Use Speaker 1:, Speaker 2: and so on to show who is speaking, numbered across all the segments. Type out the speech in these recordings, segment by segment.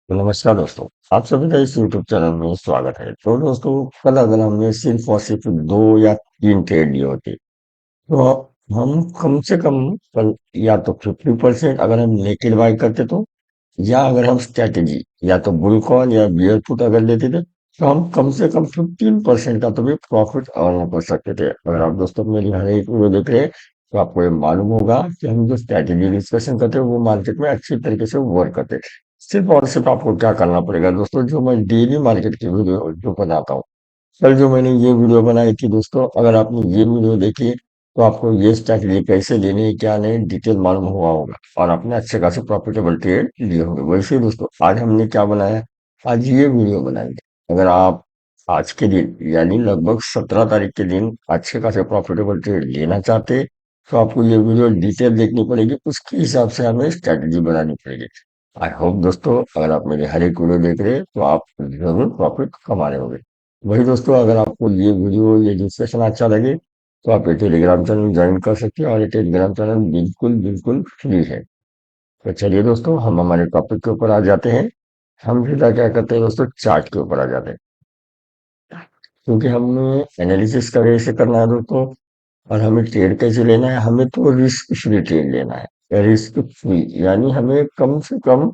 Speaker 1: तो नमस्कार दोस्तों। आप सभी का इस यूट्यूब चैनल में स्वागत है। तो दोस्तों, कल अगर हमने सिर्फ और सिर्फ दो या तीन ट्रेड लिए होते तो हम कम से कम कल या तो 50% अगर हम नेकेड बाय करते तो, या अगर हम स्ट्रेटेजी या तो बुल कॉल या बियर पुट अगर लेते थे तो हम कम से कम 15% का तो भी प्रॉफिट अर्न कर सकते थे। अगर आप दोस्तों मेरी हर एक वीडियो देख रहे हैं तो आपको ये मालूम होगा कि हम जो स्ट्रेटेजी डिस्कशन करते हैं वो मार्केट में अच्छी तरीके से वर्क करते हैं। सिर्फ और सिर्फ आपको क्या करना पड़ेगा दोस्तों, जो मैं डेली मार्केट की वीडियो जो बनाता हूँ, कल जो मैंने ये वीडियो बनाई थी दोस्तों, अगर आपने ये वीडियो देखी तो आपको ये स्ट्रैटेजी कैसे लेनी है क्या नहीं डिटेल मालूम हुआ होगा और आपने अच्छे खासे प्रॉफिटेबल ट्रेड लिए होंगे। वैसे ही दोस्तों, आज हमने क्या बनाया, आज ये वीडियो बनाएंगे। अगर आप आज के दिन यानी लगभग 17 तारीख के दिन अच्छे खासे प्रॉफिटेबल ट्रेड लेना चाहते तो आपको ये वीडियो डिटेल देखनी पड़ेगी, उसके हिसाब से हमें स्ट्रैटेजी बनानी पड़ेगी। आई होप दोस्तों, अगर आप मेरे हर एक वीडियो देख रहे हैं तो आप जरूर प्रॉफिट कमा रहे होंगे। वही दोस्तों, अगर आपको ये वीडियो ये डिस्कशन अच्छा लगे तो आप ये टेलीग्राम चैनल ज्वाइन कर सकते हैं और ये टेलीग्राम चैनल बिल्कुल बिल्कुल फ्री है। तो चलिए दोस्तों, हम हमारे टॉपिक के ऊपर आ जाते हैं। हम सीधा क्या करते हैं दोस्तों, चार्ट के ऊपर आ जाते हैं, क्योंकि हमें एनालिसिस का कैसे करना है दोस्तों और हमें ट्रेड कैसे लेना है। हमें तो रिस्क फ्री ट्रेड लेना है, रिस्क फ्री यानी हमें कम से कम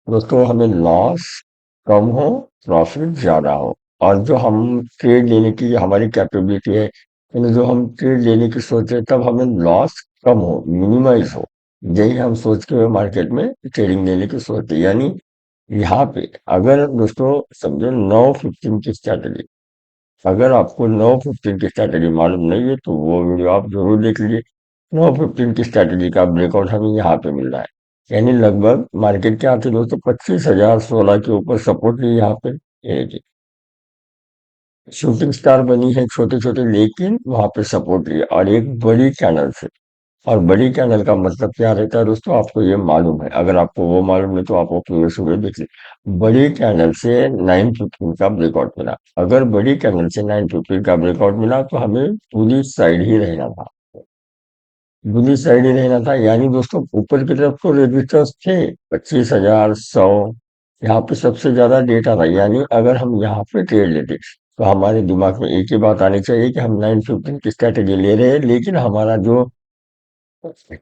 Speaker 1: दोस्तों, हमें लॉस कम हो, प्रॉफिट ज्यादा हो। और जो हम ट्रेड लेने की हमारी कैपेबिलिटी है, यानी जो हम ट्रेड लेने की सोचे तब हमें लॉस कम हो, मिनिमाइज हो, यही हम सोच के मार्केट में ट्रेडिंग लेने की सोचते हैं। यानी यहाँ पे अगर दोस्तों समझो 9:15 की स्ट्रैटेजी, अगर आपको 9:15 की स्ट्रैटेजी मालूम नहीं है तो वो वीडियो आप जरूर देख लीजिए। 9:15 की स्ट्रैटेजी का ब्रेकआउट हमें यहाँ पे मिल रहा है, यानी लगभग मार्केट के आते दोस्तों 25,016 के ऊपर सपोर्ट ली यहाँ पे। ये जी, शूटिंग स्टार बनी है छोटे छोटे, लेकिन वहां पे सपोर्ट लिया और एक बड़ी कैंडल से। और बड़ी कैंडल का मतलब क्या रहता है दोस्तों, आपको ये मालूम है। अगर आपको वो मालूम नहीं तो आप वो प्रीवियस वीडियो देख लीजिए। बड़ी कैंडल से 9:15 का ब्रेकआउट मिला। अगर बड़ी कैंडल से 9:15 का ब्रेकआउट मिला तो हमें पूरी साइड ही रहना था, बुली साइड ही रहना था। यानी दोस्तों, ऊपर की तरफ तो रजिस्टर्स थे 25,100, यहाँ पे सबसे ज्यादा डेटा था। यानी अगर हम यहाँ पे ट्रेड लेते तो हमारे दिमाग में एक ही बात आनी चाहिए कि हम 9:15 की स्ट्रैटेजी ले रहे हैं, लेकिन हमारा जो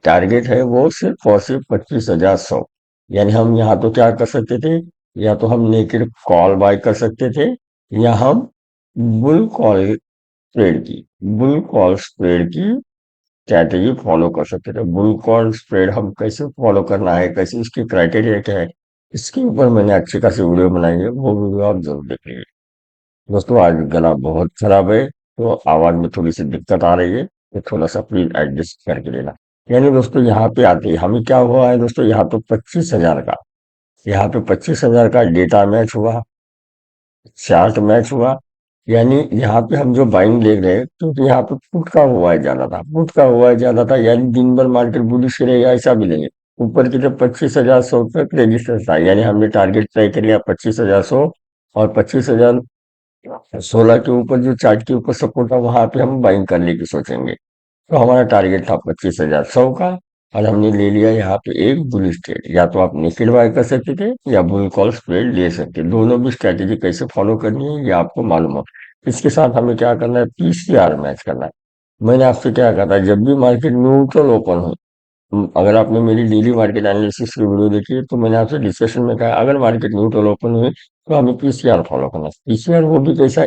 Speaker 1: टारगेट है वो सिर्फ और सिर्फ 25,100। यानी हम यहाँ तो क्या कर सकते थे, या तो हम नेकेड कॉल बाय कर सकते थे, या हम बुल कॉल ट्रेड की बुल कॉल स्प्रेड की स्ट्रैटेजी फॉलो कर सकते थे। बुल कॉल स्प्रेड हम कैसे फॉलो करना है, कैसे इसकी क्राइटेरिया क्या है, इसके ऊपर मैंने अच्छी खासी वीडियो बनाई है, वो वीडियो आप जरूर देखिए। दोस्तों, आज गला बहुत खराब है तो आवाज में थोड़ी सी दिक्कत आ रही है, तो थोड़ा सा प्लीज एडजस्ट करके लेना। यानी दोस्तों, यहाँ पे आते ही हमें क्या हुआ है दोस्तों, यहाँ पे 25,000 का डेटा मैच हुआ, चार्ट मैच हुआ। यानी यहाँ पे हम जो बाइंग देख रहे हैं तो यहाँ पे पुट का हुआ है ज्यादा था, पुट का हुआ है ज्यादा था, यानी दिन भर मार्केट बुलिश रहेगा ऐसा भी लेंगे। ऊपर की तरफ 25,100 तक रेजिस्टेंस था, यानी हमने टारगेट तय कर लिया 25,100, और 25,016 के ऊपर जो चार्ट के ऊपर सपोर्ट था वहां पे हम बाइंग करने की सोचेंगे। तो हमारा टारगेट था 25,100 का, और हमने ले लिया यहाँ पे एक बुल ट्रेड। या तो आप निकेल बाय कर सकते थे या बुल कॉल स्प्रेड ले सकते, दोनों भी स्ट्रेटेजी कैसे फॉलो करनी है ये आपको मालूम हो। इसके साथ हमें क्या करना है, पीसीआर मैच करना है। मैंने आपसे क्या कहा था, जब भी मार्केट न्यूट्रल ओपन हो, अगर आपने मेरी डेली मार्केट एनालिसिस की वीडियो देखी है तो मैंने आपसे डिस्कशन में कहा अगर मार्केट न्यूट्रल ओपन हुई तो हमें पीसीआर फॉलो करना है। पीसीआर वो भी कैसा,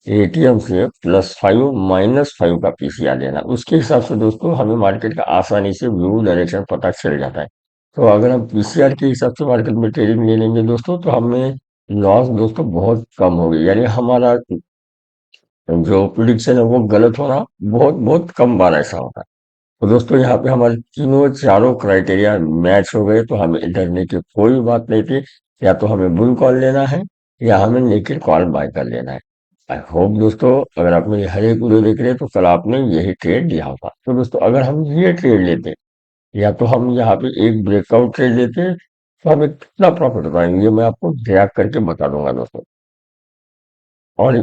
Speaker 1: एटीएम से +5 -5 का पीसीआर लेना, उसके हिसाब से दोस्तों हमें मार्केट का आसानी से व्यू डायरेक्शन पता चल जाता है। तो अगर हम पीसीआर के हिसाब से मार्केट में ट्रेडिंग ले लेंगे दोस्तों तो हमें लॉस दोस्तों बहुत कम होगी, यानी हमारा जो प्रिडिक्शन है वो गलत होना बहुत बहुत कम बार ऐसा होता है। तो दोस्तों, यहाँ पे हमारे तीनों चारों क्राइटेरिया मैच हो गए तो हमें डरने की कोई बात नहीं थी। या तो हमें बुल कॉल लेना है या हमें नेकेड कॉल बाय कर लेना है। आई होप दोस्तों, अगर आप मेरी हर एक वीडियो देख रहे हैं तो कल आपने यही ट्रेड लिया होगा। तो दोस्तों, अगर हम ये ट्रेड लेते या तो हम यहाँ पे एक ब्रेकआउट ट्रेड लेते तो हमें कितना प्रॉफिट होता है ये मैं आपको ड्रैग करके बता दूंगा दोस्तों। और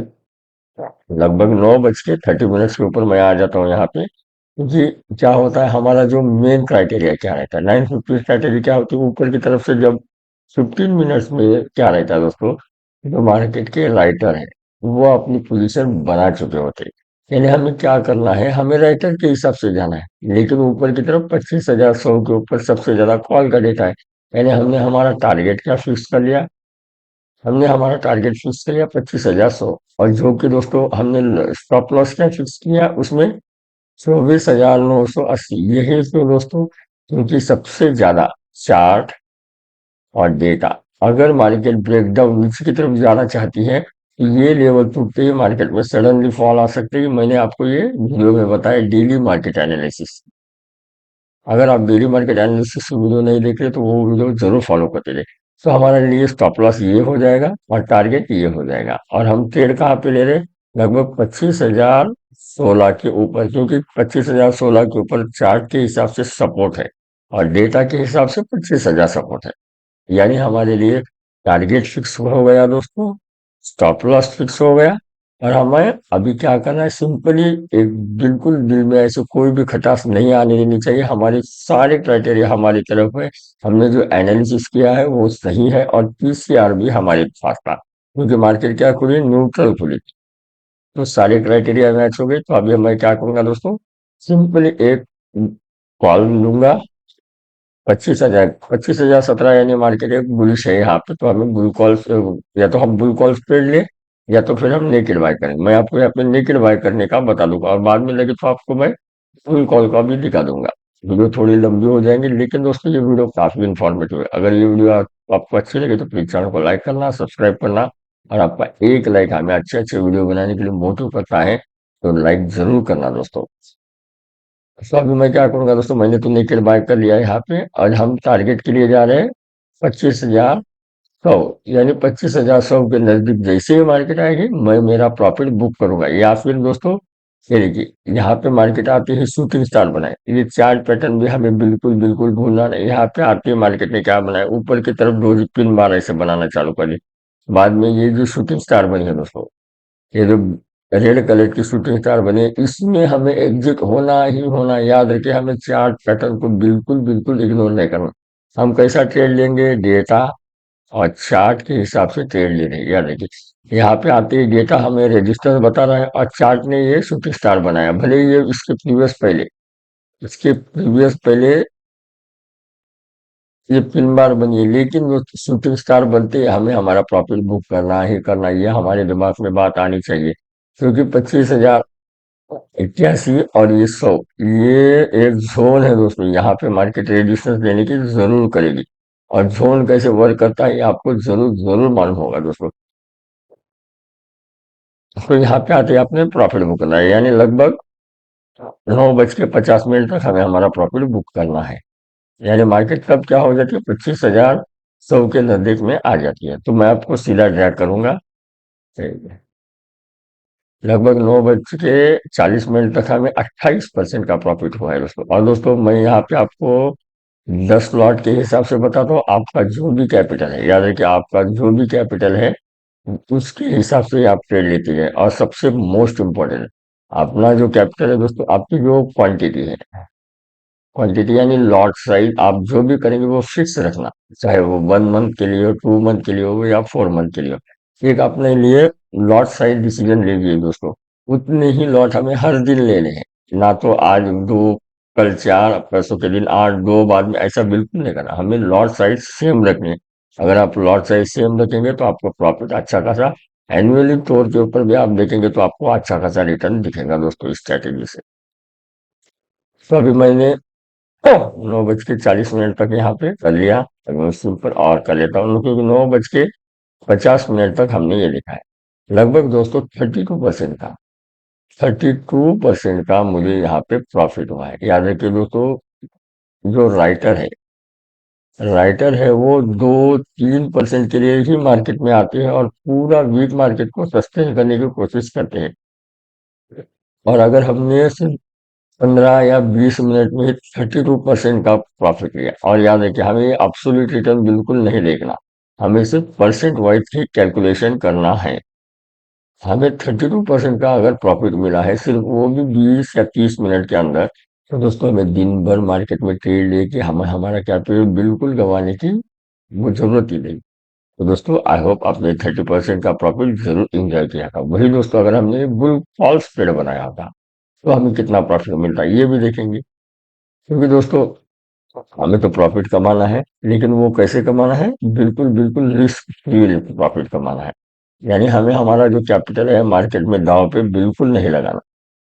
Speaker 1: लगभग 9:30 के ऊपर मैं आ जाता हूँ यहाँ पे, क्योंकि क्या होता है हमारा जो मेन क्राइटेरिया क्या रहता है, 9:50 स्ट्रैटेजी क्या होती है, ऊपर की तरफ से जब 15 मिनट्स में क्या रहता है दोस्तों, जो मार्केट के राइटर है वो अपनी पोजीशन बना चुके होते हैं। यानी हमें क्या करना है, हमें राइटर के हिसाब से जाना है, लेकिन ऊपर की तरफ 25,100 के ऊपर सबसे ज्यादा कॉल का डेटा है। यानी हमने हमारा टारगेट क्या फिक्स कर लिया, हमने हमारा टारगेट फिक्स कर लिया 25,100, और जो कि दोस्तों हमने स्टॉप लॉस क्या फिक्स किया उसमें 24,980। यही तो दोस्तों, क्योंकि सबसे ज्यादा चार्ट और डेटा, अगर मार्केट ब्रेकडाउन नीचे की तरफ जाना चाहती है तो ये लेवल टूटते ही मार्केट में सडनली फॉल आ सकते हैं। मैंने आपको ये वीडियो में बताया, डेली मार्केट एनालिसिस। अगर आप डेली मार्केट एनालिसिस की वीडियो नहीं देख रहे तो वो वीडियो जरूर फॉलो करते रहे। तो हमारे लिए स्टॉप लॉस ये हो जाएगा और टारगेट ये हो जाएगा, और हम ट्रेड कहाँ पे ले रहे हैं, लगभग 25,016 के ऊपर, क्योंकि 25,016 के ऊपर चार्ट के हिसाब से सपोर्ट है और डेटा के हिसाब से 25,000 सपोर्ट है। यानी हमारे लिए टारगेट फिक्स हो गया दोस्तों, स्टॉप लॉस फिक्स हो गया, और हमें अभी क्या करना है, सिंपली एक, बिल्कुल दिल में ऐसे कोई भी खटास नहीं आने देनी चाहिए। हमारे सारे क्राइटेरिया हमारी तरफ है, हमने जो एनालिसिस किया है वो सही है, और पीसीआर भी हमारे पास था, क्योंकि मार्केट क्या खुली, न्यूट्रल खुली। तो सारे क्राइटेरिया मैच हो गए। तो अभी मैं क्या करूंगा दोस्तों, सिंपली एक कॉल लूंगा, 25,017 यानी मार्केट एक बुलिश है यहाँ पे, तो हमें बुल कॉल, या तो हम बुल कॉल ट्रेड ले, या तो फिर हम नेकेड बाय करें। मैं आपको यहाँ पे नेकेड बाय करने का बता दूंगा, और बाद में लगे तो आपको मैं बुल कॉल का भी दिखा दूंगा। वीडियो थोड़ी लंबी हो जाएंगी, लेकिन दोस्तों ये वीडियो काफी इंफॉर्मेटिव है। अगर ये वीडियो आपको अच्छी लगे तो प्लीज चैनल को लाइक करना, सब्सक्राइब करना, और आपका एक लाइक हमें अच्छे अच्छे वीडियो बनाने के लिए मोटिव करता है, तो लाइक जरूर करना दोस्तों। तो अभी मैं क्या करूंगा दोस्तों, मैंने तो नेकेड बाय कर लिया है यहाँ पे, और हम टारगेट के लिए जा रहे हैं 25,100। यानी 25,100 के नजदीक जैसे ही मार्केट आएगी मैं मेरा प्रॉफिट बुक करूंगा। या फिर दोस्तों, ये देखिए यहाँ पे मार्केट आते ही शूटिंग स्टार बनाए, ये चार्ट पैटर्न भी हमें बिल्कुल बिल्कुल भूलना नहीं। यहाँ पे आते ही मार्केट ने क्या बनाया, ऊपर की तरफ दो पिन बार ऐसे बनाना चालू कर दी। बाद में ये जो शूटिंग स्टार बनी है दोस्तों, ये जो रेड कलर की शूटिंग स्टार बने, इसमें हमें एग्जिट होना ही होना। याद रखिए, हमें चार्ट पैटर्न को बिल्कुल बिल्कुल इग्नोर नहीं करना। हम कैसा ट्रेड लेंगे, डेटा और चार्ट के हिसाब से ट्रेड ले रहे हैं। याद रखिए, यहाँ पे आते ही डेटा हमें रेजिस्टेंस बता रहा है, और चार्ट ने ये शूटिंग स्टार बनाया, भले ही ये इसके प्रीवियस पहले ये पिन बार बनी है, लेकिन वो शूटिंग स्टार बनते ही हमें हमारा प्रॉफिट बुक करना ही करना, ये हमारे दिमाग में बात आनी चाहिए। क्योंकि 25,081 और ये 100, ये एक जोन है दोस्तों, यहाँ पे मार्केट रेजिस्टेंस देने की जरूर करेगी। और जोन कैसे वर्क करता है ये आपको जरूर जरूर मालूम होगा दोस्तों। तो यहाँ पे आते ही आपने प्रॉफिट बुक करना है, यानी लगभग 9:50 तक हमें हमारा प्रॉफिट बुक करना है। यानी मार्केट कब क्या हो जाती है, 25,100 के नजदीक में आ जाती है। तो मैं आपको सीधा ड्रैग करूंगा, लगभग 9:40 तक हमें 28% का प्रॉफिट हुआ है दोस्तों। और दोस्तों मैं यहाँ पे आपको 10 लॉट के हिसाब से बताता हूँ, आपका जो भी कैपिटल है, याद रखिए आपका जो भी कैपिटल है उसके हिसाब से आप ट्रेड लेते हैं। और सबसे मोस्ट इम्पोर्टेंट, अपना जो कैपिटल है दोस्तों, आपकी जो क्वांटिटी है, क्वांटिटी यानी लॉट साइज आप जो भी करेंगे वो फिक्स रखना, चाहे वो 1 मंथ के लिए हो, 2 मंथ के लिए हो, या 4 मंथ के लिए हो। एक अपने लिए लॉट साइज डिसीजन लीजिए दोस्तों, उतने ही लॉट हमें हर दिन लेने हैं। ना तो आज दो, कल चार, परसों के दिन 8, दो बाद में, ऐसा बिल्कुल नहीं करना। हमें लॉट साइज सेम रखनी है। अगर आप लॉट साइज सेम रखेंगे तो आपको प्रॉफिट अच्छा खासा, एनुअली तौर के ऊपर भी आप देखेंगे तो आपको अच्छा खासा रिटर्न दिखेगा दोस्तों, इस स्ट्रैटेजी से। तो अभी मैंने 9:40 तक यहाँ पे कर लिया। अब मैं उसके ऊपर और कर लेता हूँ, क्योंकि 9:50 तक हमने ये लिखा है। लगभग दोस्तों 32% का, 32% का मुझे यहाँ पे प्रॉफिट हुआ है। याद रखिए दोस्तों, जो राइटर है वो 2-3% के लिए ही मार्केट में आते हैं, और पूरा वीक मार्केट को सस्टेन करने की कोशिश करते हैं। और अगर हमने सिर्फ 15 या 20 मिनट में 32% का प्रॉफिट लिया, और याद है कि हमें एब्सोल्यूट रिटर्न बिल्कुल नहीं देखना, हमें सिर्फ परसेंट वाइज की कैलकुलेशन करना है। हमें 32% का अगर प्रॉफिट मिला है, सिर्फ वो भी 20 या 30 मिनट के अंदर, तो दोस्तों हमें दिन भर मार्केट में ट्रेड लेके हमें हमारा कैपिटल बिल्कुल गंवाने की वो जरूरत ही नहीं। तो दोस्तों आई होप आपने 30% का प्रॉफिट जरूर इंजॉय किया था। वही दोस्तों अगर हमने बुल फॉल्स ट्रेड बनाया था तो हमें कितना प्रॉफिट मिलता है ये भी देखेंगे। क्योंकि दोस्तों हमें तो प्रॉफिट कमाना है, लेकिन वो कैसे कमाना है, बिल्कुल बिल्कुल रिस्क फ्री प्रॉफिट कमाना है। यानी हमें हमारा जो कैपिटल है मार्केट में दांव पे बिल्कुल नहीं लगाना।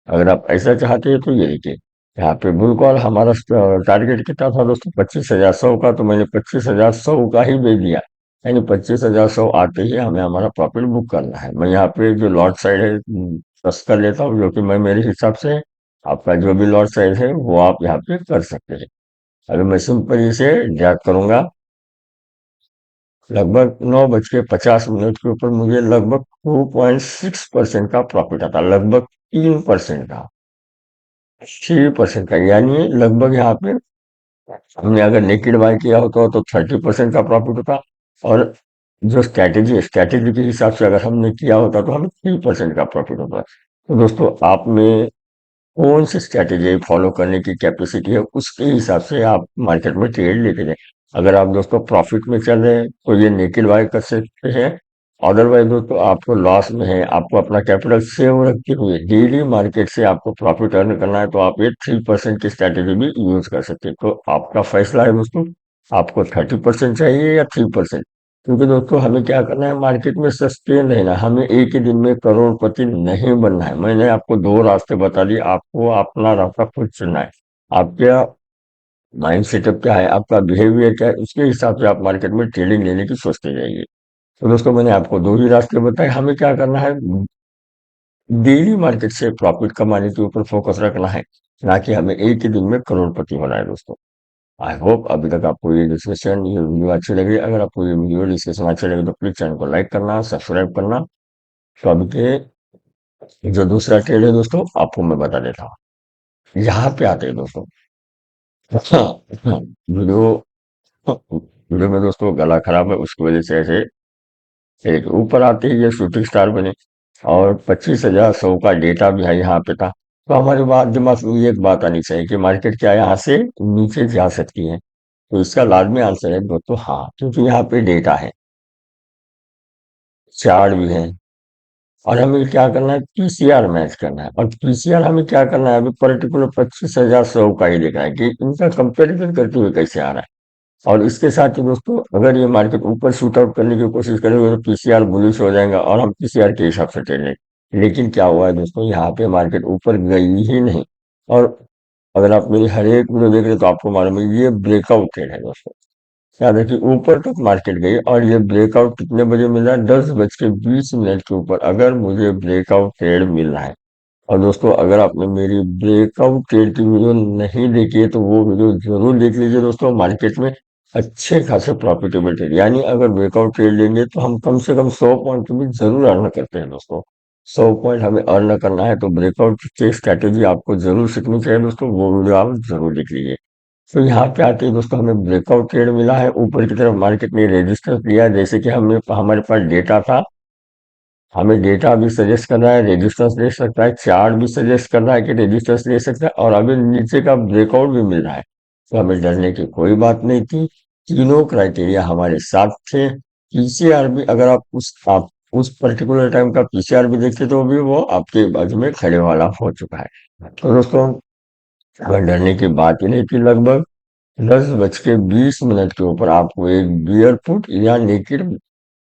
Speaker 1: अगर आप ऐसा चाहते हैं तो ये देखिए, यहाँ पे बुल कॉल हमारा टारगेट कितना था दोस्तों, 25,100 का, तो मैंने 25,100 का ही बेच दिया। यानी 25,100 आते ही हमें हमारा प्रॉफिट बुक करना है। मैं यहाँ पे जो लॉट साइड है प्लस कर लेता हूँ, जो कि मैं मेरे हिसाब से, आपका जो भी लॉट साइज है वो आप यहाँ पे कर सकते हैं। अगर मैं सिंपल इसे ड्रैग करूंगा, लगभग 9:50 के ऊपर मुझे लगभग 2.6% का प्रॉफिट आता, लगभग 3% का, 3% का। यानी लगभग यहाँ पे हमने अगर नेकेड बाय किया होता तो 30% का प्रॉफिट होता, और जो स्ट्रैटेजी के हिसाब से अगर हमने किया होता तो हमें 3% का प्रॉफिट होता। तो दोस्तों आप में कौन सी स्ट्रैटेजी फॉलो करने की कैपेसिटी है, उसके हिसाब से आप मार्केट में ट्रेड लेके जाए। अगर आप दोस्तों प्रॉफिट में चल रहे हैं तो ये निकेल बाय कर सकते हैं। अदरवाइज दोस्तों आपको लॉस में है, आपको अपना कैपिटल सेव रखते हुए डेली मार्केट से आपको प्रॉफिट अर्न करना है, तो आप ये 3% की स्ट्रैटेजी भी यूज कर सकते हैं। तो आपका फैसला है दोस्तों, आपको 30% चाहिए या 3%। क्योंकि दोस्तों हमें क्या करना है, मार्केट में सस्टेन रहना है, हमें एक ही दिन में करोड़पति नहीं बनना है। मैंने आपको दो रास्ते बता दिए, आपको अपना रास्ता खुद चुनना है। आपका माइंड सेटअप क्या है, आपका बिहेवियर क्या है, उसके हिसाब से आप मार्केट में ट्रेडिंग लेने की सोचते जाइए। तो दोस्तों मैंने आपको दो ही रास्ते बताए, हमें क्या करना है, डेली मार्केट से प्रॉफिट कमाने के ऊपर फोकस रखना है, ना कि हमें एक ही दिन में करोड़पति होना है दोस्तों। आई होप अभी तक आपको ये डिस्कशन, ये वीडियो अच्छी लगी। अगर आपको ये वीडियो डिस्कशन अच्छी लगे तो प्लीज चैनल को लाइक करना, सब्सक्राइब करना। तो अभी के जो दूसरा ट्रेड है दोस्तों आपको मैं बता देता हूँ। यहाँ पे आते हैं दोस्तों, वीडियो वीडियो में दोस्तों गला खराब है, उसकी वजह से ऐसे एक ऊपर आते ही ये शूटिंग स्टार बने, और 25,100 का डेटा भी है यहाँ पे था। तो हमारे बात दिमाग में ये एक बात आनी चाहिए कि मार्केट क्या यहाँ से नीचे जा सकती है। तो इसका लाजमी आंसर है दोस्तों हाँ, क्योंकि यहाँ पे डेटा है, चार्ट भी है, और हमें क्या करना है, पीसीआर मैच करना है। और पीसीआर हमें क्या करना है, अभी पर्टिकुलर 25,100 का ही देखना है कि इनका कंपेरिजन करते हुए कैसे आ रहा है। और इसके साथ ही दोस्तों अगर ये मार्केट ऊपर शूट आउट करने की कोशिश करेंगे तो पीसीआर बुलिश हो जाएगा और हम पीसीआर के हिसाब से ट्रेड लेंगे। लेकिन क्या हुआ है दोस्तों, यहाँ पे मार्केट ऊपर गई ही नहीं। और अगर आप मेरी हर एक वीडियो देख रहे हैं तो आपको मालूम है ये ब्रेकआउट ट्रेड है दोस्तों। याद रखिए ऊपर तक मार्केट गई, और ये ब्रेकआउट कितने बजे मिल रहा है, 10:20 के ऊपर अगर मुझे ब्रेकआउट ट्रेड मिल रहा है। और दोस्तों अगर आपने मेरी ब्रेकआउट ट्रेड की वीडियो नहीं देखी है तो वो वीडियो जरूर देख लीजिए दोस्तों। मार्केट में अच्छे खासे प्रॉफिटेबल ट्रेड, यानी अगर ब्रेकआउट ट्रेड लेंगे तो हम कम से कम 100 पॉइंट की भी जरूर अर्न करते हैं दोस्तों। 100 पॉइंट हमें अर्न करना है तो ब्रेकआउट की स्ट्रैटेजी आपको जरूर सीखनी चाहिए दोस्तों, वो वीडियो आप जरूर देख लीजिए। तो यहाँ पे आते ही दोस्तों हमें ब्रेकआउट ट्रेड मिला है, ऊपर की तरफ मार्केट ने रेजिस्टेंस दिया है, जैसे कि हमने हमारे पास डेटा था, हमें डेटा भी सजेस्ट कर रहा है रेजिस्टेंस ले सकता है, चार्ट भी सजेस्ट कर रहा है कि रेजिस्टेंस ले सकता है, और अभी नीचे का ब्रेकआउट भी मिल रहा है। तो हमें डरने की कोई बात नहीं थी, तीनों क्राइटेरिया हमारे साथ थे। पीसीआर भी अगर आप उस पर्टिकुलर टाइम का पीसीआर भी देखते तो भी वो आपके बाजू में खड़े वाला हो चुका है। तो दोस्तों हमें डरने की बात ही नहीं थी। लगभग 10:20 के ऊपर आपको एक बियर पुट या नेकेड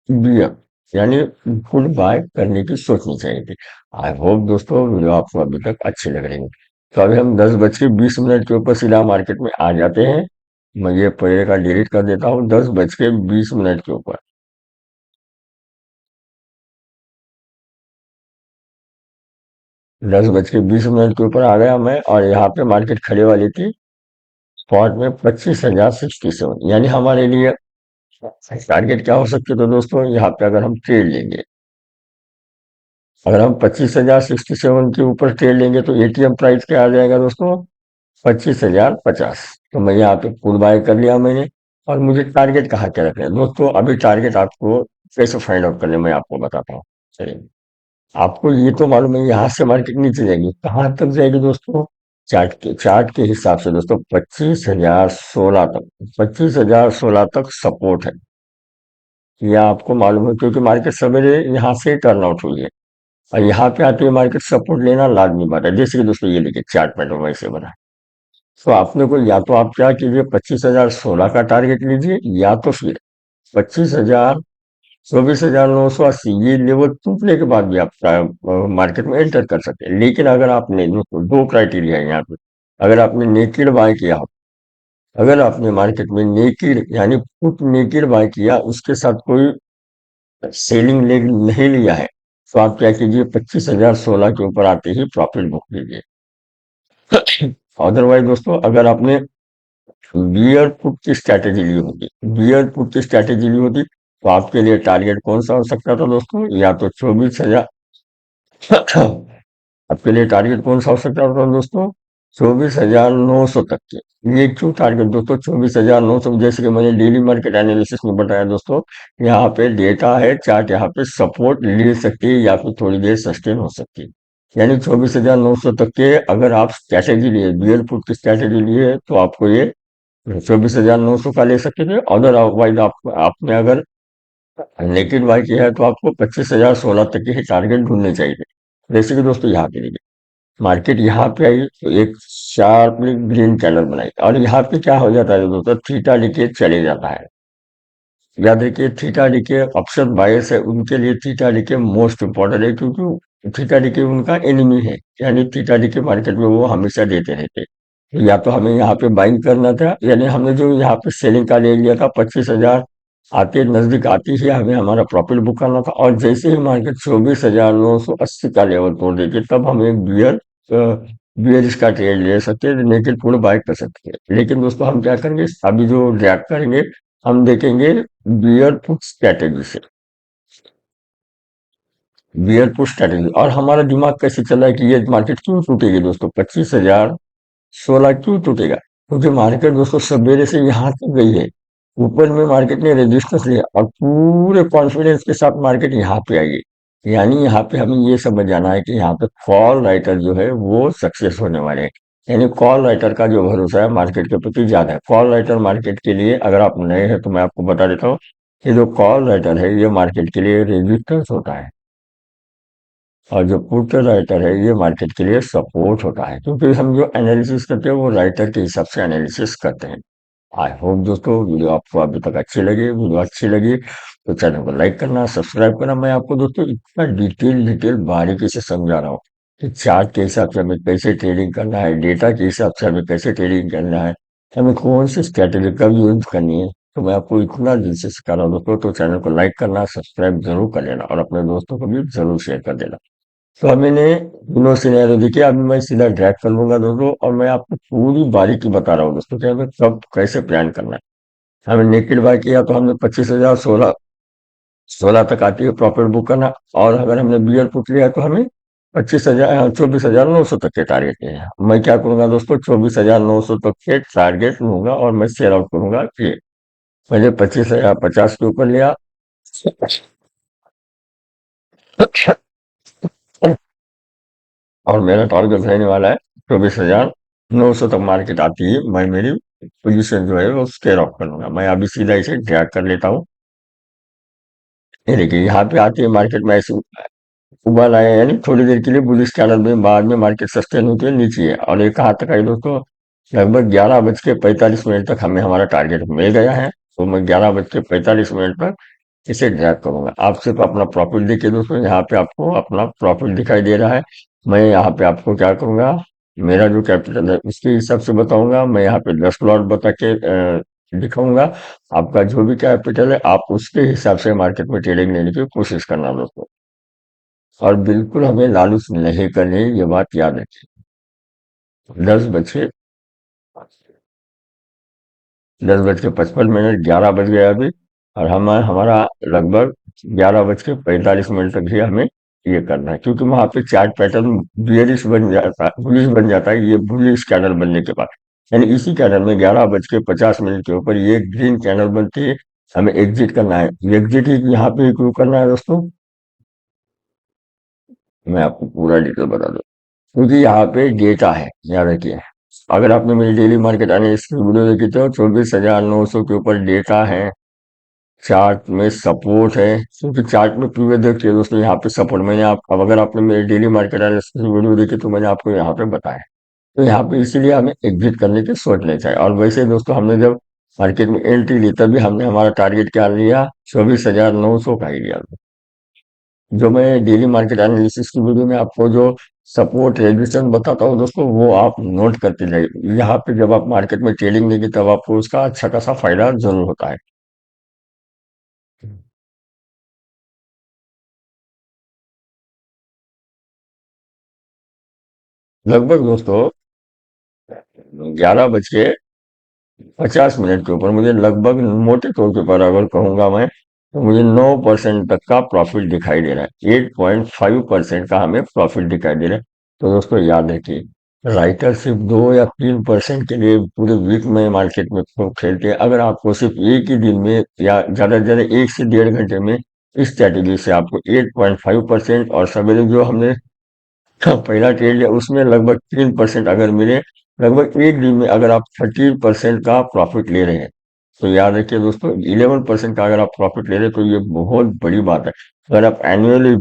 Speaker 1: बियर, यानी पुट बाय करने की सोचनी चाहिए थी। आई होप दोस्तों वीडियो आपको अभी तक अच्छी लग रही है। तो अभी हम 10:20 के ऊपर सीधा मार्केट में आ जाते हैं। मैं ये पहले का डिलीट कर देता हूँ, 10:20 के ऊपर, 10:20 के ऊपर आ गया मैं, और यहाँ पे मार्केट खड़े वाली थी स्पॉट में 25,067। यानी हमारे लिए टारगेट क्या हो सकते थे दोस्तों, यहाँ पे अगर हम ट्रेड लेंगे, अगर हम 25,067 के ऊपर ट्रेड लेंगे तो एटीएम प्राइस क्या आ जाएगा दोस्तों, 25,050। तो मैं यहाँ पे पुल बाय कर लिया मैंने। और मुझे टारगेट कहाँ क्या रखना है दोस्तों, अभी टारगेट आपको कैसे फाइंड आउट करने मैं आपको बताता हूँ। चलिए, आपको ये तो मालूम है यहाँ से मार्केट नीचे जाएगी, कहाँ तक जाएगी दोस्तों, चार्ट के हिसाब से दोस्तों 25,016 तक, 25,016 तक सपोर्ट है। यह आपको मालूम है क्योंकि मार्केट सवेरे यहाँ से टर्न आउट हुई है और यहाँ पे आते हुए मार्केट सपोर्ट लेना लाजमी बात है। जैसे कि दोस्तों ये देखिए चार्ट पैटर्न वैसे बना है। तो आपने को या तो आप क्या कीजिए 25,016 का टारगेट लीजिए, या तो फिर 25,000, 24,980 ये लेवल टूटने के बाद भी आप मार्केट में एंटर कर सकते हैं। लेकिन अगर आपने दो क्राइटेरिया है यहाँ पे, अगर आपने नेकेड बाय किया हो, अगर आपने मार्केट में नेकेड यानी पुट नेकेड बाय किया, उसके साथ कोई सेलिंग लेग नहीं लिया है, तो आप क्या कीजिए 25,016 के ऊपर आते ही प्रॉफिट बुक कीजिए। अदरवाइज दोस्तों अगर आपने बियर पुट की स्ट्रैटेजी ली होती, बियर पुट की स्ट्रैटेजी ली होती, तो आपके लिए टारगेट कौन सा हो सकता था दोस्तों, या तो 24,000। आपके लिए टारगेट कौन सा हो सकता था दोस्तों, 24,900 तक के। ये क्यों टारगेट दोस्तों 24,900, जैसे कि मैंने डेली मार्केट एनालिसिस में बताया दोस्तों, यहाँ पे डेटा है, चार्ट यहाँ पे सपोर्ट ले सकती है या फिर थोड़ी देर सस्टेन हो सकती है। यानी 24,900 तक के अगर आप स्ट्रैटेजी लिए, बियर पुट की स्ट्रैटेजी लिए, तो आपको ये 24,900 का ले सकते थे। अदरवाइज आपने अगर नेकेड बाय किया है तो आपको 25,016 तक के ही टारगेट ढूंढने चाहिए। जैसे कि दोस्तों यहाँ पे देखिए, मार्केट यहाँ पे आई तो एक शार्पली ग्रीन कैंडल बनाई और यहाँ पे क्या हो जाता है दोस्तों, थीटा डीके चले जाता है। याद रखिए थीटा डीके ऑप्शन बायर्स है, उनके लिए थीटा डीके मोस्ट इंपॉर्टेंट है, क्योंकि थीटा डीके उनका एनिमी है। यानी थीटा डीके मार्केट में वो हमेशा देते रहते। तो या तो हमें यहाँ पे बाइंग करना था, यानी हमने जो यहाँ पे सेलिंग का ले लिया था 25,000 आते नजदीक आती ही हमें हमारा प्रॉफिट बुक करना था। और जैसे ही मार्केट 24,980 का लेवल तोड़ देगी, तब हम एक बियर इसका ट्रेड ले सकते हैं, लेकिन पूर्ण बाय कर सकते हैं। लेकिन दोस्तों हम क्या करेंगे, अभी जो रिएक्ट करेंगे, हम देखेंगे बियर पुट स्ट्रैटेजी से, बियर पुट स्ट्रैटेजी। और हमारा दिमाग कैसे चला है कि ये मार्केट क्यों टूटेगी दोस्तों, 25,016 क्यों टूटेगा, क्योंकि मार्केट दोस्तों सवेरे से यहाँ तक गई है, ऊपर में मार्केट ने रेजिस्टेंस लिया और पूरे कॉन्फिडेंस के साथ मार्केट यहाँ पे आई है। यानी यहाँ पे हमें ये समझ जाना है कि यहाँ पे कॉल राइटर जो है वो सक्सेस होने वाले हैं। यानी कॉल राइटर का जो भरोसा है मार्केट के प्रति ज्यादा है। कॉल राइटर मार्केट के लिए, अगर आप नए हैं तो मैं आपको बता देता हूँ, ये जो कॉल राइटर है ये मार्केट के लिए रेजिस्टेंस होता है, और जो पुट राइटर है ये मार्केट के लिए सपोर्ट होता है। क्योंकि हम जो एनालिसिस करते हैं वो राइटर के हिसाब से एनालिसिस करते हैं। आई होप दोस्तों वीडियो आपको अभी तक अच्छी लगी, वीडियो अच्छी लगी तो चैनल को लाइक करना, सब्सक्राइब करना। मैं आपको दोस्तों इतना डिटेल डिटेल बारीकी से समझा रहा हूँ कि चार्ट के हिसाब से हमें कैसे ट्रेडिंग करना है, डेटा के हिसाब से हमें कैसे ट्रेडिंग करना है, हमें कौन सी स्ट्रैटेजी कब यूज करनी है। तो मैं आपको इतना दिल से सिखा रहा हूँ दोस्तों, तो चैनल को लाइक करना, सब्सक्राइब जरूर कर लेना और अपने दोस्तों को भी जरूर शेयर कर देना। तो अब मैंने दोनों सिनेरियो देखिए, अभी मैं सीधा ड्रैग कर लूंगा दोस्तों, और मैं आपको पूरी बारीकी बता रहा हूँ दोस्तों कि हमें कब कैसे प्लान करना है। हमें नेकेड बाय किया तो हमने 25,016 16 तक आती है प्रॉफिट बुक करना, और अगर हमने बियर पुट लिया तो हमें 25,000 24,900 तक के टारगेट है। मैं क्या करूंगा दोस्तों, 24,900 तक के टारगेट लूंगा और मैं शेयर आउट करूंगा ये। पहले 25,050 के ऊपर लिया और मेरा टारगेट रहने वाला है 24,900 तक। मार्केट आती है मैं मेरी पोजीशन जो है वो स्केयर ऑफ कर लूंगा। मैं अभी सीधा इसे ड्रैग कर लेता हूँ। ये देखिए यहाँ पे आती है मार्केट में ऐसे उबाल आया, यानी थोड़ी देर के लिए बुलिश कैंडल में, बाद में मार्केट सस्टेन होती है नीचे है। और एक कहाँ तक आई दोस्तों, लगभग 11:45 तक हमें हमारा टारगेट मिल गया है। तो मैं 11:45 तक इसे ड्रैग करूंगा। आप सिर्फ अपना प्रॉफिट देखिए दोस्तों, यहाँ पे आपको अपना प्रॉफिट दिखाई दे रहा है। मैं यहाँ पे आपको क्या करूंगा, मेरा जो कैपिटल है उसके हिसाब से बताऊंगा। मैं यहाँ पे 10 प्लॉट बता के दिखाऊंगा। आपका जो भी कैपिटल है आप उसके हिसाब से मार्केट में ट्रेडिंग लेने की कोशिश करना दोस्तों। और बिल्कुल हमें लालच नहीं करनी, ये बात याद रखिए। 10 बजे 10:55, 11 बज गया अभी, और हमारा लगभग 11:45 तक ही हमें ये करना है, क्योंकि वहां पे चार्ट पैटर्न बियरिश बन जाता है, बुलिश बन जाता है ये बुलिश कैंडल बनने के बाद। यानी इसी कैंडल में 11:50 के ऊपर ये ग्रीन कैंडल बनती है, हमें एग्जिट करना है। एग्जिट ही यहाँ पे क्यों करना है दोस्तों, मैं आपको पूरा डिटेल बता दूं। क्योंकि यहाँ पे डेटा है, याद रखिए। अगर आपने मेरी डेली मार्केट एनालिसिस की वीडियो देखी तो 24,900 के ऊपर डेटा है। चार्ट में सपोर्ट है, क्योंकि चार्ट में प्रीवियस देखिए दोस्तों, यहाँ पे सपोर्ट मैंने आप, अब अगर आपने मेरी डेली मार्केट एनालिसिस की वीडियो देखी तो मैंने आपको यहाँ पे बताया। तो यहाँ पे इसीलिए हमें एग्जिट करने की सोच नहीं चाहिए। और वैसे दोस्तों, हमने जब मार्केट में एंट्री ली तभी हमने हमारा टारगेट क्या लिया, 24,900 का ही लिया। जो मैं डेली मार्केट एनालिसिस की वीडियो में आपको जो सपोर्ट रेजिस्टेंस बताता हूँ दोस्तों, वो आप नोट करते जाइए। यहाँ पे जब आप मार्केट में ट्रेडिंग लेंगे तब आपको उसका अच्छा खासा फायदा जरूर होता है। लगभग दोस्तों 11 बज के 50 मिनट के ऊपर मुझे लगभग, मोटे तौर के पर अगर कहूंगा मैं, तो मुझे 9% तक का प्रॉफिट दिखाई दे रहा है। 8.5% का हमें प्रॉफिट दिखाई दे रहा है। तो दोस्तों याद रखिए, राइटर सिर्फ 2 या 3% के लिए पूरे वीक में मार्केट में खेलते हैं। अगर आपको सिर्फ एक ही दिन में या ज्यादा से ज्यादा 1 से 1.5 घंटे में इस स्ट्रैटेजी से आपको 8.5%, और सवेरे जो हमने पहला ट्रेड लिया उसमें लगभग 3% अगर मिले, लगभग एक दिन में अगर आप 13% का प्रॉफिट ले रहे हैं, तो याद रखिए दोस्तों, 11% का अगर आप प्रॉफिट ले रहे हैं तो ये बहुत बड़ी बात है। अगर आप एनुअली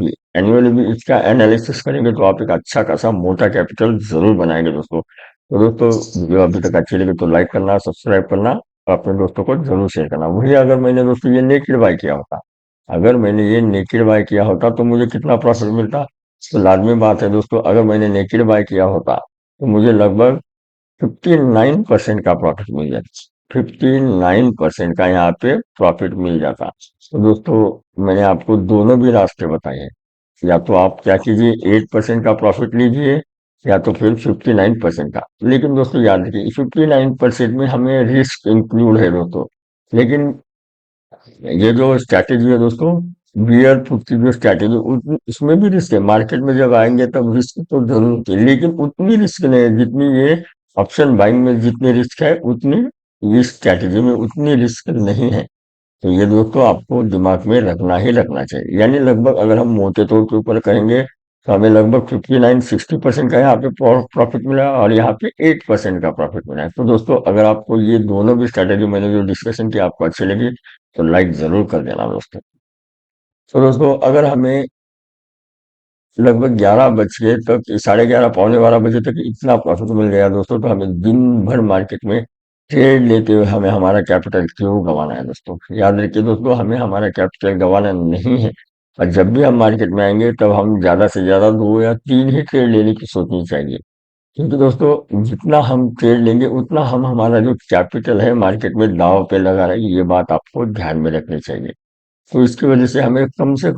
Speaker 1: भी इसका एनालिसिस करेंगे तो आप एक अच्छा खासा मोटा कैपिटल जरूर बनाएंगे दोस्तों। तो दोस्तों, वीडियो अभी तक अच्छी लगी तो लाइक करना, सब्सक्राइब करना, और अपने दोस्तों को जरूर शेयर करना। वही अगर मैंने दोस्तों ये नेकेड बाय किया होता, अगर मैंने ये नेकेड बाय किया होता तो मुझे कितना प्रॉफिट मिलता। तो लाजमी बात है दोस्तों, अगर मैंने नेकेड बाय किया होता तो मुझे लगभग 59% का प्रॉफिट मिल जाता। 59% का यहाँ पे प्रॉफिट मिल जाता। तो दोस्तों, मैंने आपको दोनों भी रास्ते बताए हैं। या तो आप क्या कीजिए, 8% का प्रॉफिट लीजिए, या तो फिर 59% का। लेकिन दोस्तों याद रखिए, 59% में हमें रिस्क इंक्लूड है दोस्तों। लेकिन ये जो स्ट्रैटेजी है दोस्तों, बियर पुट की जो स्ट्रैटेजी, उसमें भी रिस्क है। मार्केट में जब आएंगे तब रिस्क तो जरूर होती है, लेकिन उतनी रिस्क नहीं है जितनी ये ऑप्शन बाइंग में जितनी रिस्क है, उतनी इस स्ट्रैटेजी में उतनी रिस्क नहीं है। तो ये दोस्तों आपको दिमाग में रखना ही रखना चाहिए। यानी लगभग अगर हम मोटे तौर के ऊपर कहेंगे तो हमें लगभग 59-60% का यहाँ पे प्रॉफिट मिला, और यहाँ पे 8% का प्रॉफिट मिला है। तो दोस्तों, अगर आपको ये दोनों भी स्ट्रैटेजी मैंने जो डिस्कशन की आपको अच्छी लगी तो लाइक जरूर कर देना दोस्तों। तो दोस्तों, अगर हमें लगभग 11 बज के तक, 11:30 पौने 12 बजे तक इतना प्रॉफिट मिल गया दोस्तों, तो हमें दिन भर मार्केट में ट्रेड लेते हुए हमें हमारा कैपिटल क्यों गंवाना है दोस्तों। याद रखिए दोस्तों, हमें हमारा कैपिटल गंवाना नहीं है। और जब भी हम मार्केट में आएंगे तब हम ज्यादा से ज्यादा 2 या 3 ही ट्रेड लेने की सोचनी चाहिए। क्योंकि दोस्तों, जितना हम ट्रेड लेंगे उतना हम हमारा जो कैपिटल है मार्केट में दांव पे लगा रहे, ये बात आपको ध्यान में रखनी चाहिए। तो इसकी वजह से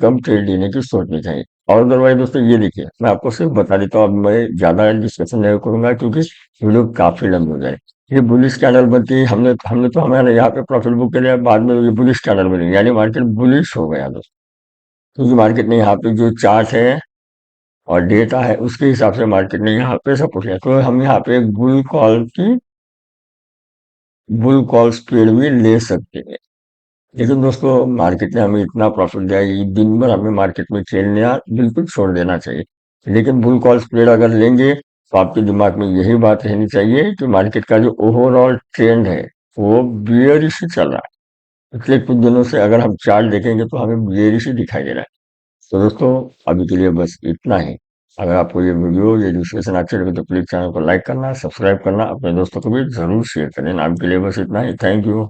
Speaker 1: कम ट्रेड लेने की सोचनी चाहिए। और अदरवाइज दोस्तों, ये देखिए, मैं आपको सिर्फ बता देता हूँ, अब मैं ज्यादा डिस्कशन नहीं करूंगा क्योंकि वीडियो काफी लंबी हो जाए। ये बुलिश कैंडल बनती है, हमने हमने तो हमारे यहाँ पे प्रॉफिट बुक कर लिया, बाद में ये बुलिश कैंडल बनी, यानी मार्केट बुलिश हो गया दोस्तों। क्योंकि मार्केट ने यहाँ पे जो चार्ट है और डेटा है उसके हिसाब से मार्केट ने यहाँ पे सपोर्ट किया, तो हम यहाँ पे एक बुल कॉल स्पीड भी ले सकते हैं। लेकिन दोस्तों, मार्केट ने हमें इतना प्रॉफिट दिया, ये दिन भर हमें मार्केट में खेलना बिल्कुल छोड़ देना चाहिए। लेकिन बुल कॉल स्प्रेड अगर लेंगे तो आपके दिमाग में यही बात रहनी चाहिए कि मार्केट का जो ओवरऑल ट्रेंड है वो बियरिश ही चल रहा है। पिछले कुछ दिनों से अगर हम चार्ट देखेंगे तो हमें बियरिश ही दिखाई दे रहा है। तो दोस्तों, अभी के लिए बस इतना ही। अगर आपको ये वीडियो, ये डिस्कशन अच्छे लगे तो प्लीज चैनल को लाइक करना, सब्सक्राइब करना, अपने दोस्तों को भी जरूर शेयर करें। अभी के लिए बस इतना ही। Thank you.